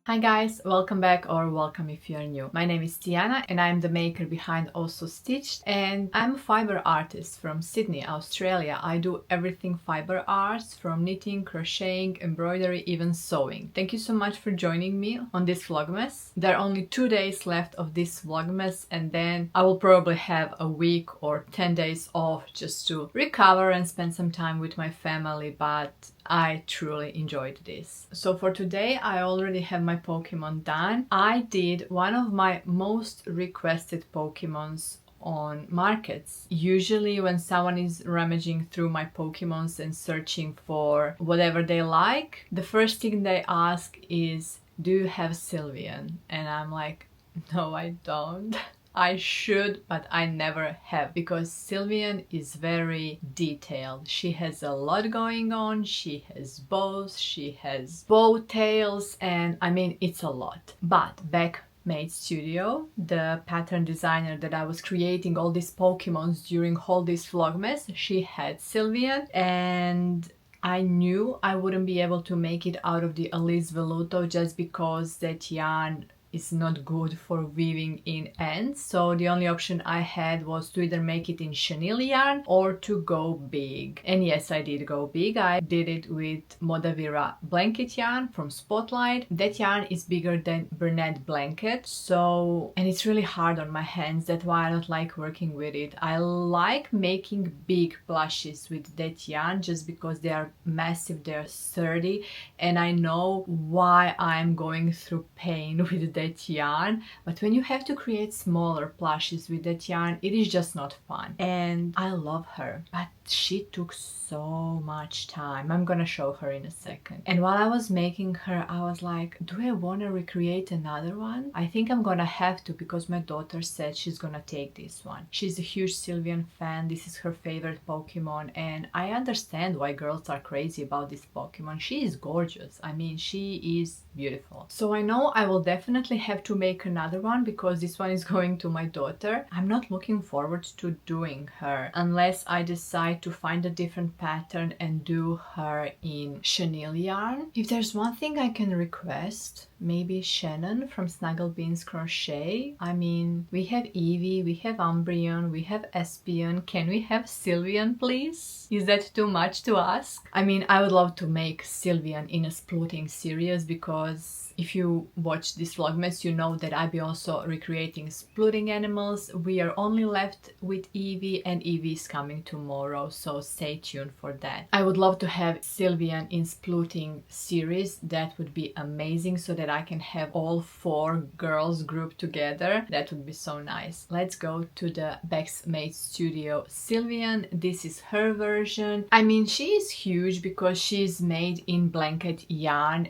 Hi guys, welcome back or welcome if you are new. My name is Tiana and I'm the maker behind Also Stitched, and I'm a fiber artist from Sydney, Australia. I do everything fiber arts, from knitting, crocheting, embroidery, even sewing. Thank you so much for joining me on this Vlogmas. There are only 2 days left of this Vlogmas and then I will probably have a week or 10 days off just to recover and spend some time with my family, but I truly enjoyed this. So for today I already have my Pokemon done. I did one of my most requested Pokemons on markets. Usually when someone is rummaging through my Pokemons and searching for whatever they like, the first thing they ask is, do you have Sylveon? And I'm like, no, I don't. I should, but I never have, because Sylveon is very detailed. She has a lot going on, she has bows, she has bow tails, and I mean, it's a lot. But PetiteKnit Studio, the pattern designer that I was creating all these Pokemons during all this Vlogmas, she had Sylveon, and I knew I wouldn't be able to make it out of the Elise Velluto just because that yarn is not good for weaving in ends. So the only option I had was to either make it in chenille yarn or to go big. And yes, I did go big. I did it with Modavira blanket yarn from Spotlight. That yarn is bigger than Bernat blanket, so, and it's really hard on my hands. That's why I don't like working with it. I like making big plushies with that yarn just because they are massive, they are sturdy, and I know why I'm going through pain with that yarn. But when you have to create smaller plushies with that yarn, it is just not fun. And I love her, but she took so much time. I'm gonna show her in a second. And while I was making her, I was like, do I want to recreate another one? I think I'm gonna have to, because my daughter said she's gonna take this one. She's a huge Sylveon fan. This is her favorite Pokemon, and I understand why girls are crazy about this Pokemon. She is gorgeous. I mean, she is beautiful. So I know I will definitely have to make another one because this one is going to my daughter. I'm not looking forward to doing her unless I decide to find a different pattern and do her in chenille yarn. If there's one thing I can request, maybe Shannon from Snugglebeans Crochet. I mean, we have Eevee, we have Umbreon, we have Espeon. Can we have Sylveon, please? Is that too much to ask? I mean, I would love to make Sylveon in a splitting series, because if you watch this Vlogmas, you know that I'll be also recreating splitting animals. We are only left with Eevee, and Eevee is coming tomorrow, so stay tuned for that. I would love to have Sylveon in splitting series. That would be amazing, so that I can have all 4 girls grouped together. That would be so nice. Let's go to the PetiteKnit Studio Sylveon. This is her version. I mean, she is huge because she's made in blanket yarn,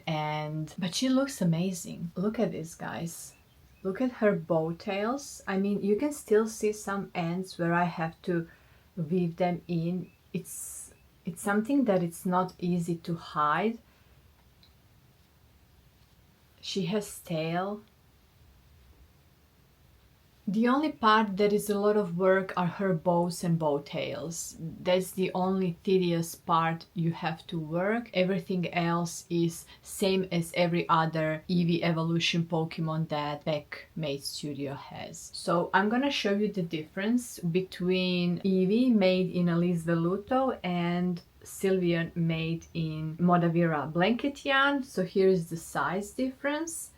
but she looks amazing. Look at this, guys. Look at her bow tails. I mean, you can still see some ends where I have to weave them in. It's something that it's not easy to hide. She has tail. The only part that is a lot of work are her bows and bow tails. That's the only tedious part you have to work. Everything else is same as every other Eevee evolution Pokemon that PetiteKnit Studio has. So I'm gonna show you the difference between Eevee made in Elise Velluto and Sylveon made in Modavira blanket yarn. So here is the size difference.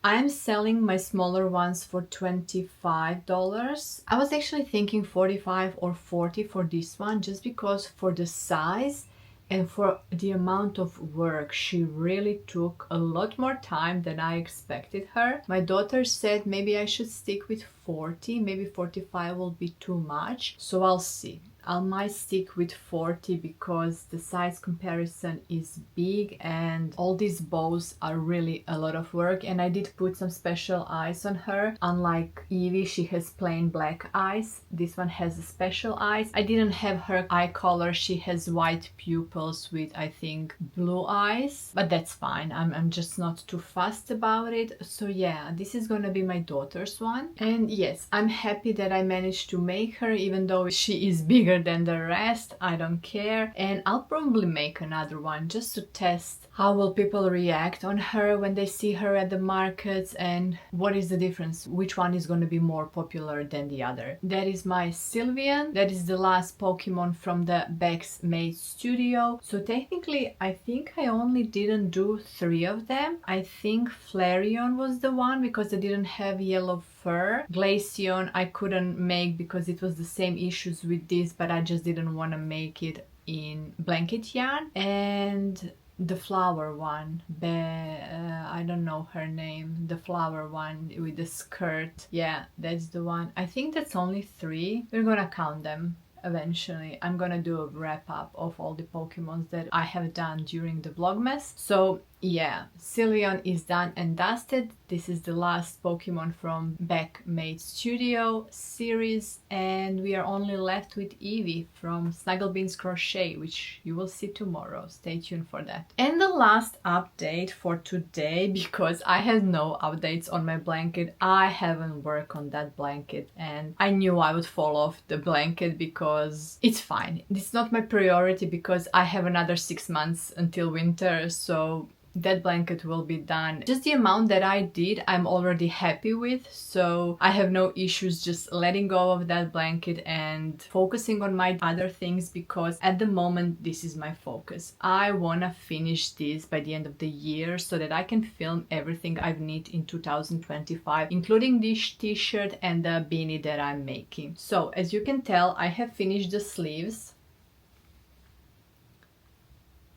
I'm selling my smaller ones for $25. I was actually thinking $45 or $40 for this one, just because for the size and for the amount of work. She really took a lot more time than I expected her. My daughter said maybe I should stick with 40, maybe 45 will be too much. So I'll see. I might stick with 40 because the size comparison is big and all these bows are really a lot of work, and I did put some special eyes on her. Unlike Eevee, she has plain black eyes. This one has special eyes. I didn't have her eye color. She has white pupils with, I think, blue eyes, but that's fine. I'm just not too fussed about it. So yeah, this is gonna be my daughter's one. And yes, I'm happy that I managed to make her, even though she is bigger bigger than the rest. I don't care, and I'll probably make another one just to test how will people react on her when they see her at the markets, and what is the difference, which one is going to be more popular than the other. That is my Sylveon. That is the last Pokemon from the Beck's Made Studio. So technically I think I only didn't do 3 of them. I think Flareon was the one because they didn't have yellow fur. Glaceon I couldn't make because it was the same issues with this, but I just didn't want to make it in blanket yarn. And the flower one, I don't know her name, the flower one with the skirt, yeah, that's the one. I think that's only 3. We're gonna count them eventually. I'm gonna do a wrap up of all the Pokemons that I have done during the Vlogmas. So yeah, Sylveon is done and dusted. This is the last Pokemon from Beck Made Studio series, and we are only left with Eevee from Snugglebeans Crochet, which you will see tomorrow. Stay tuned for that. And the last update for today, because I had no updates on my blanket. I haven't worked on that blanket, and I knew I would fall off the blanket because it's fine. It's not my priority because I have another 6 months until winter, so that blanket will be done. Just the amount that I did, I'm already happy with, so I have no issues just letting go of that blanket and focusing on my other things, because at the moment this is my focus. I wanna finish this by the end of the year so that I can film everything I need in 2025, including this t-shirt and the beanie that I'm making. So as you can tell, I have finished the sleeves.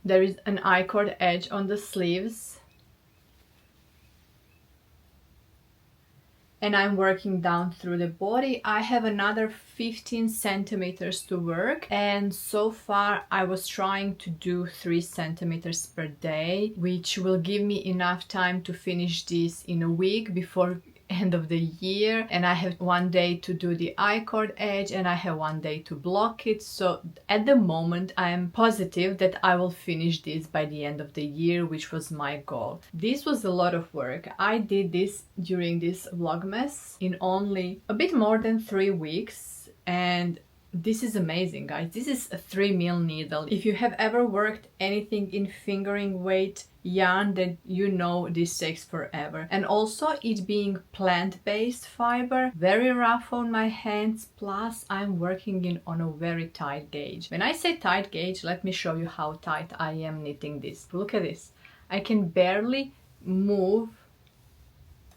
There is an I-cord edge on the sleeves, and I'm working down through the body. I have another 15 centimeters to work, and so far I was trying to do 3 centimeters per day, which will give me enough time to finish this in a week before end of the year. And I have 1 day to do the I-cord edge, and I have 1 day to block it. So at the moment I am positive that I will finish this by the end of the year, which was my goal. This was a lot of work. I did this during this Vlogmas in only a bit more than 3 weeks, and this is amazing, guys. This is a 3mm needle. If you have ever worked anything in fingering weight yarn, then you know this takes forever. And also it being plant-based fiber, very rough on my hands, plus I'm working on a very tight gauge. When I say tight gauge, let me show you how tight I am knitting this. Look at this. I can barely move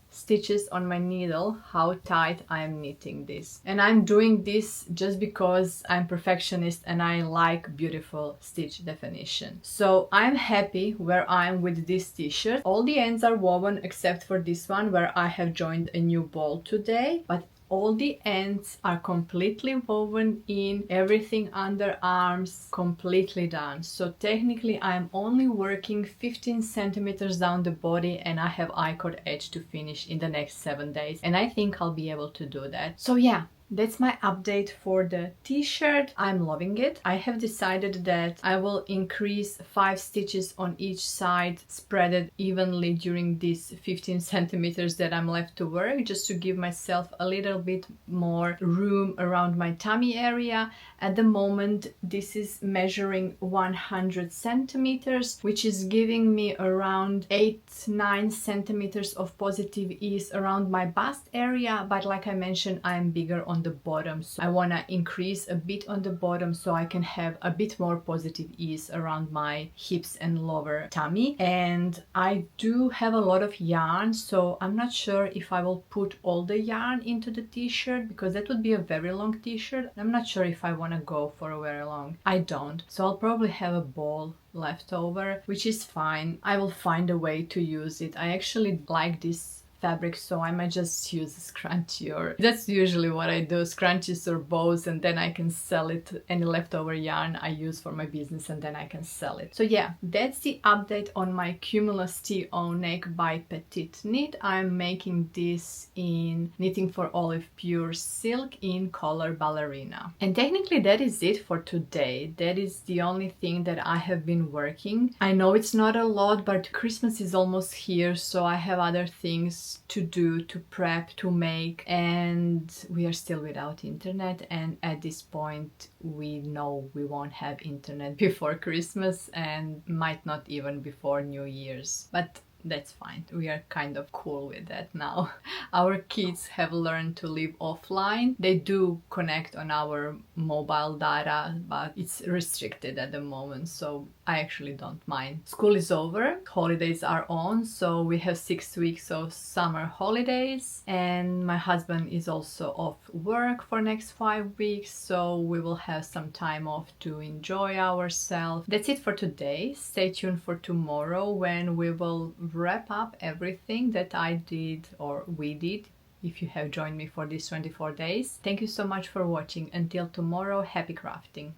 stitches on my needle, how tight I am knitting this. And I'm doing this just because I'm perfectionist and I like beautiful stitch definition. So I'm happy where I'm with this t-shirt. All the ends are woven except for this one where I have joined a new ball today, but all the ends are completely woven in, everything under arms completely done. So technically I'm only working 15 centimeters down the body, and I have I-cord edge to finish in the next 7 days, and I think I'll be able to do that. So yeah, that's my update for the t-shirt. I'm loving it. I have decided that I will increase 5 stitches on each side, spread it evenly during these 15 centimeters that I'm left to work, just to give myself a little bit more room around my tummy area. At the moment this is measuring 100 centimeters, which is giving me around 8-9 centimeters of positive ease around my bust area, but like I mentioned, I'm bigger on the bottom, so I want to increase a bit on the bottom so I can have a bit more positive ease around my hips and lower tummy. And I do have a lot of yarn, so I'm not sure if I will put all the yarn into the t-shirt, because that would be a very long t-shirt. I'm not sure if I want to go for a very long. I don't, so I'll probably have a ball left over, which is fine. I will find a way to use it. I actually like this fabric, so I might just use a scrunchie, or that's usually what I do, scrunchies or bows, and then I can sell it. Any leftover yarn I use for my business, and then I can sell it. So yeah, that's the update on my Cumulus Tee O-neck by PetiteKnit. I'm making this in Knitting for Olive pure silk in color ballerina. And technically that is it for today. That is the only thing that I have been working. I know it's not a lot, but Christmas is almost here, so I have other things things to do, to prep, to make, and we are still without internet. And at this point we know we won't have internet before Christmas and might not even before New Year's, but that's fine. We are kind of cool with that now. Our kids have learned to live offline. They do connect on our mobile data, but it's restricted at the moment, so I actually don't mind. School is over, holidays are on, so we have 6 weeks of summer holidays, and my husband is also off work for next 5 weeks, so we will have some time off to enjoy ourselves. That's it for today. Stay tuned for tomorrow when we will wrap up everything that I did, or we did, if you have joined me for these 24 days. Thank you so much for watching. Until tomorrow, happy crafting!